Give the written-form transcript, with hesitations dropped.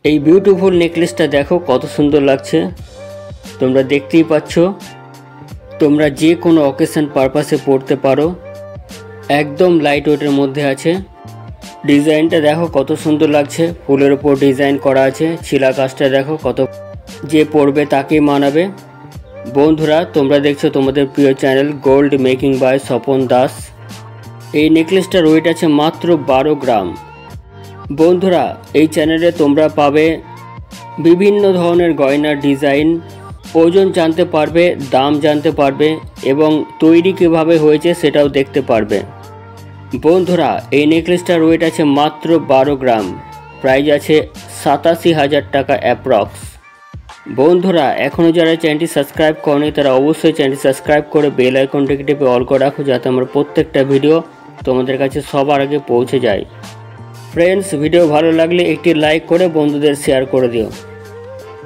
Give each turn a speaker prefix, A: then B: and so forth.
A: এই বিউটিফুল নেকলেসটা দেখো কত সুন্দর লাগছে। তোমরা দেখতেই পাচ্ছ। তোমরা যে কোনো অকেশন পারপাসে পরতে পারো। একদম লাইট ওয়েটের মধ্যে আছে। ডিজাইনটা দেখো কত সুন্দর লাগছে। ফুলের উপর ডিজাইন করা আছে। ছিলা কাজটা দেখো কত, যে পরবে তাকেই মানাবে। বন্ধুরা তোমরা দেখছো তোমাদের প্রিয় channel gold making by Swapan Das. এই নেকলেসটার ওয়েট আছে মাত্র 12 গ্রাম। বন্ধুরা এই চ্যানেলে তোমরা পাবে বিভিন্ন ধরনের গয়নার ডিজাইন, ওজন জানতে পারবে, দাম জানতে পারবে এবং তৈরি কীভাবে হয়েছে সেটাও দেখতে পারবে। বন্ধুরা এই নেকলেসটার ওয়েট আছে মাত্র 12 গ্রাম। প্রাইস আছে 87,000 টাকা অ্যাপ্রক্স। বন্ধুরা এখনও যারা চ্যানেলটি সাবস্ক্রাইব করেনি তারা অবশ্যই চ্যানেলটি সাবস্ক্রাইব করে বেল আইকনটিকে টিপে অল করে রাখো, যাতে আমার প্রত্যেকটা ভিডিও তোমাদের কাছে সবার আগে পৌঁছে যায়। ফ্রেন্ডস ভিডিও ভালো লাগলে একটি লাইক করে বন্ধুদের শেয়ার করে দিও।